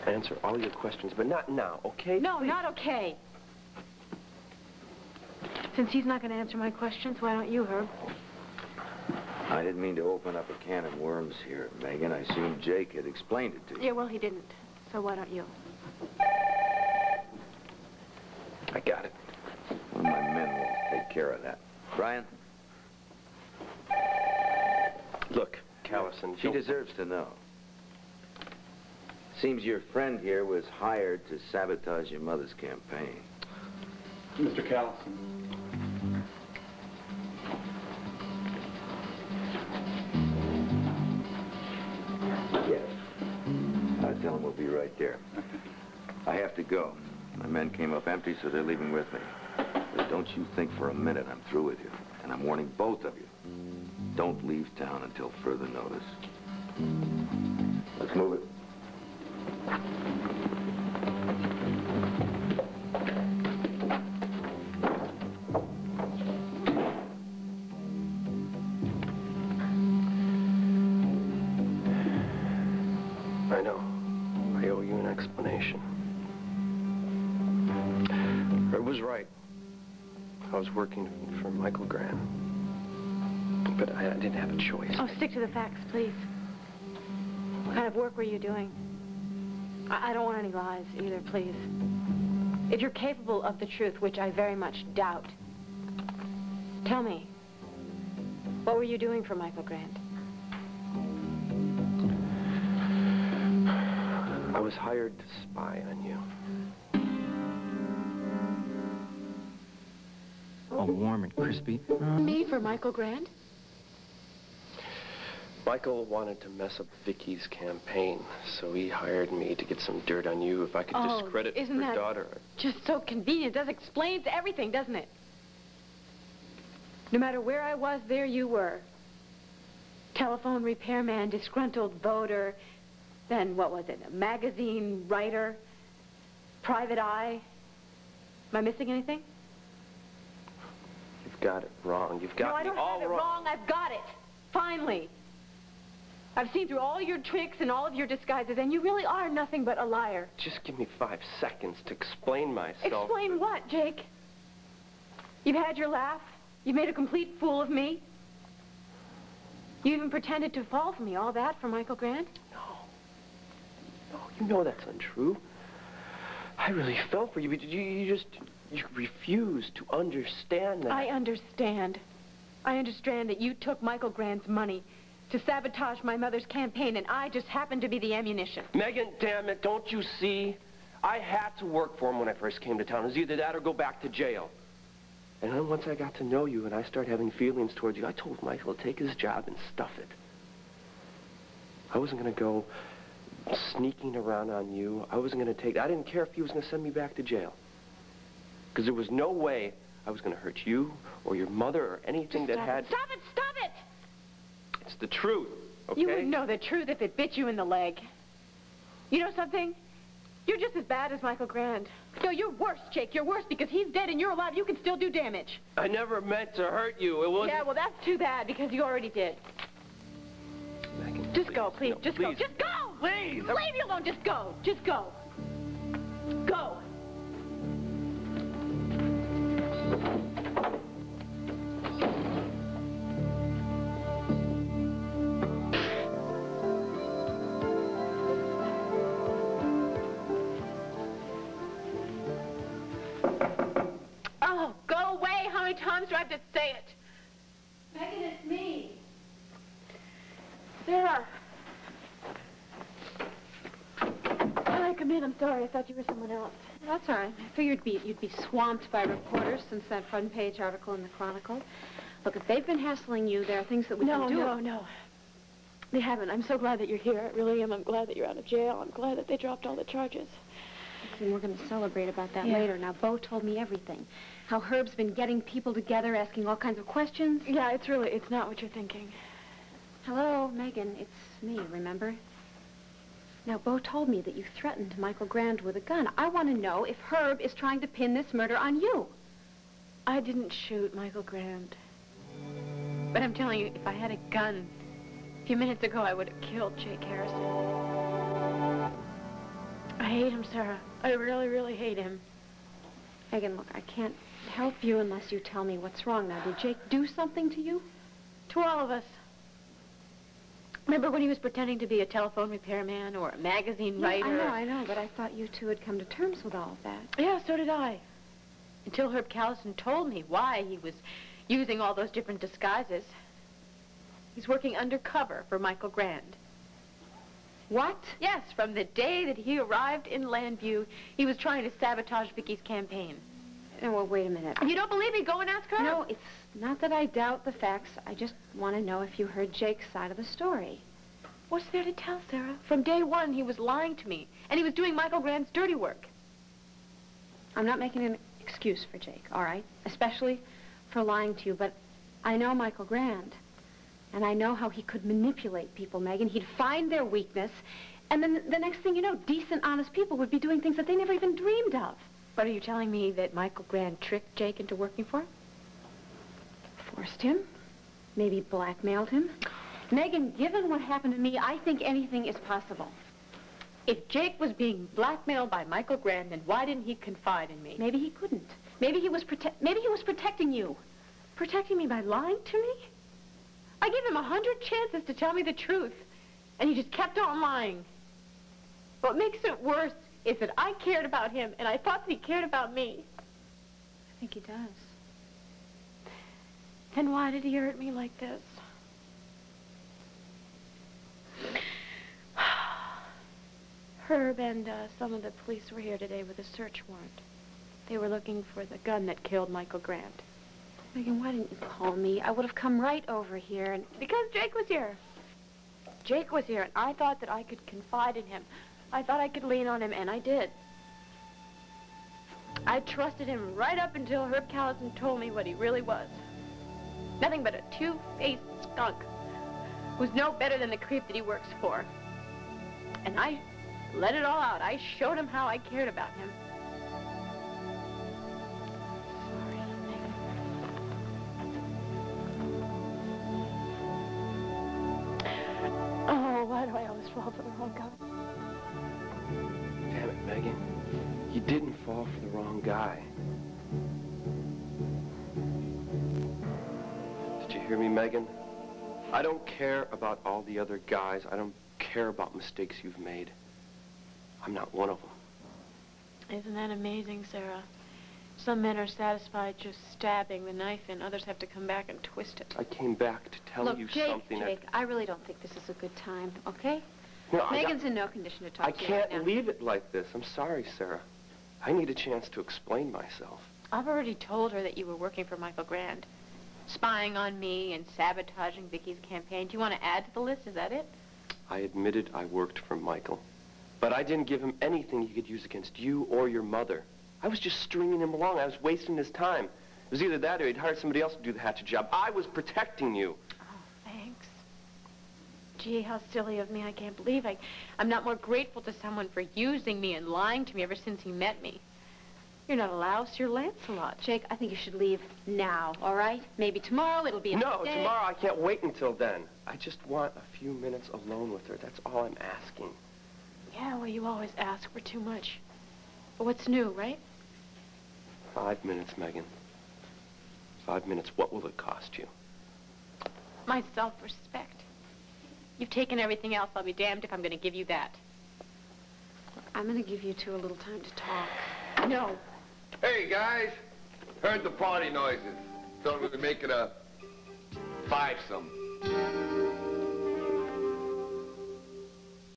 I'll answer all your questions, but not now, okay? No, Please. not okay. Since he's not going to answer my questions, why don't you, Herb? I didn't mean to open up a can of worms here, Megan. I assumed Jake had explained it to you. Yeah, well, he didn't. So why don't you? I got it. One of my men will take care of that. Brian? Look, Callison, She deserves to know. Seems your friend here was hired to sabotage your mother's campaign. Mr. Callison. Yes. I'll tell him we'll be right there. I have to go. My men came up empty, so they're leaving with me. But don't you think for a minute I'm through with you. And I'm warning both of you. Don't leave town until further notice. Let's move it. I know. I owe you an explanation. Herb was right. I was working for Michael Grant. But I didn't have a choice. Oh, stick to the facts, please. What kind of work were you doing? I don't want any lies either, please. If you're capable of the truth, which I very much doubt, tell me, what were you doing for Michael Grant? I was hired to spy on you. Oh, warm and crispy. Me for Michael Grant? Michael wanted to mess up Vicky's campaign, so he hired me to get some dirt on you if I could discredit isn't her that daughter. Just so convenient. That explains everything, doesn't it? No matter where I was, there you were. Telephone repairman, disgruntled voter, then what was it, a magazine writer, private eye. Am I missing anything? You've got it wrong. You've got me all wrong. No, I don't have it wrong. I've got it. Finally. I've seen through all your tricks and all of your disguises, and you really are nothing but a liar. Just give me 5 seconds to explain myself. Explain what, Jake? You've had your laugh. You've made a complete fool of me. You even pretended to fall for me. All that for Michael Grant? No, you know that's untrue. I really fell for you, but you refuse to understand that. I understand. I understand that you took Michael Grant's money to sabotage my mother's campaign, and I just happened to be the ammunition. Megan, damn it, don't you see? I had to work for him when I first came to town. It was either that or go back to jail. And then once I got to know you and I started having feelings towards you, I told Michael to take his job and stuff it. I wasn't going to go sneaking around on you. I didn't care if he was going to send me back to jail. Because there was no way I was going to hurt you or your mother or anything that had... Stop it! Stop it! It's the truth, okay? You would know the truth if it bit you in the leg. You know something? You're just as bad as Michael Grant. No, you're worse, Jake. You're worse because he's dead and you're alive. You can still do damage. I never meant to hurt you. It wasn't... Yeah, well, that's too bad because you already did. Megan, Just go, please. No, just please. go. Just go! Please! Leave me alone. Just go. Just go. Go. Oh, go away. How many times do I have to say it? Megan, it's me. Sarah. Hi, come in. I'm sorry. I thought you were someone else. That's all right. I figured you'd be swamped by reporters since that front page article in the Chronicle. Look, if they've been hassling you, there are things that we can do. No. They haven't. I'm so glad that you're here. I really am. I'm glad that you're out of jail. I'm glad that they dropped all the charges. And we're going to celebrate about that Yeah. later. Now, Bo told me everything. How Herb's been getting people together, asking all kinds of questions. Yeah, it's not what you're thinking. Hello, Megan. It's me, remember? Now, Bo told me that you threatened Michael Grant with a gun. I want to know if Herb is trying to pin this murder on you. I didn't shoot Michael Grant. But I'm telling you, if I had a gun, a few minutes ago, I would have killed Jake Harrison. I hate him, Sarah. I really, really hate him. Megan, look, I can't help you unless you tell me what's wrong. Now, did Jake do something to you? To all of us. Remember when he was pretending to be a telephone repairman or a magazine writer? I know, but I thought you two had come to terms with all of that. Yeah, so did I. Until Herb Callison told me why he was using all those different disguises. He's working undercover for Michael Grand. What? Yes, from the day that he arrived in Landview, he was trying to sabotage Vicky's campaign. Oh, well, wait a minute. You don't believe me? Go and ask her. No, it's not that I doubt the facts. I just want to know if you heard Jake's side of the story. What's there to tell, Sarah? From day one, he was lying to me, and he was doing Michael Grand's dirty work. I'm not making an excuse for Jake, all right? Especially for lying to you, but I know Michael Grand. And I know how he could manipulate people, Megan. He'd find their weakness, and then the next thing you know, decent, honest people would be doing things that they never even dreamed of. But are you telling me that Michael Grand tricked Jake into working for him? Forced him? Maybe blackmailed him? Megan, given what happened to me, I think anything is possible. If Jake was being blackmailed by Michael Grand, then why didn't he confide in me? Maybe he couldn't. Maybe he was protecting you. Protecting me by lying to me? I gave him 100 chances to tell me the truth, and he just kept on lying. What makes it worse is that I cared about him, and I thought that he cared about me. I think he does. Then why did he hurt me like this? Herb and some of the police were here today with a search warrant. They were looking for the gun that killed Michael Grant. Megan, why didn't you call me? I would have come right over here and... Because Jake was here. Jake was here, and I thought that I could confide in him. I thought I could lean on him, and I did. I trusted him right up until Herb Callison told me what he really was. Nothing but a two-faced skunk who's no better than the creep that he works for. And I let it all out. I showed him how I cared about him. Oh, why do I always fall for the wrong guy? Damn it, Megan. You didn't fall for the wrong guy. Did you hear me, Megan? I don't care about all the other guys. I don't care about mistakes you've made. I'm not one of them. Isn't that amazing, Sarah? Some men are satisfied just stabbing the knife in. Others have to come back and twist it. I came back to tell you something. Jake, I really don't think this is a good time, okay? No, Megan's in no condition to talk I to you right can't now. leave it like this. I'm sorry, Sarah. I need a chance to explain myself. I've already told her that you were working for Michael Grand, spying on me and sabotaging Vicky's campaign. Do you want to add to the list? Is that it? I admitted I worked for Michael, but I didn't give him anything he could use against you or your mother. I was just stringing him along. I was wasting his time. It was either that or he'd hired somebody else to do the hatchet job. I was protecting you. Oh, thanks. Gee, how silly of me. I can't believe I'm not more grateful to someone for using me and lying to me ever since he met me. You're not a louse, you're Lancelot. Jake, I think you should leave now, all right? Maybe tomorrow it'll be a No, mistake. tomorrow I can't wait until then. I just want a few minutes alone with her. That's all I'm asking. Yeah, well, you always ask for too much. But what's new, right? 5 minutes, Megan. 5 minutes. What will it cost you? My self-respect. You've taken everything else. I'll be damned if I'm going to give you that. I'm going to give you two a little time to talk. No. Hey, guys. Heard the party noises. Thought we were making a fivesome.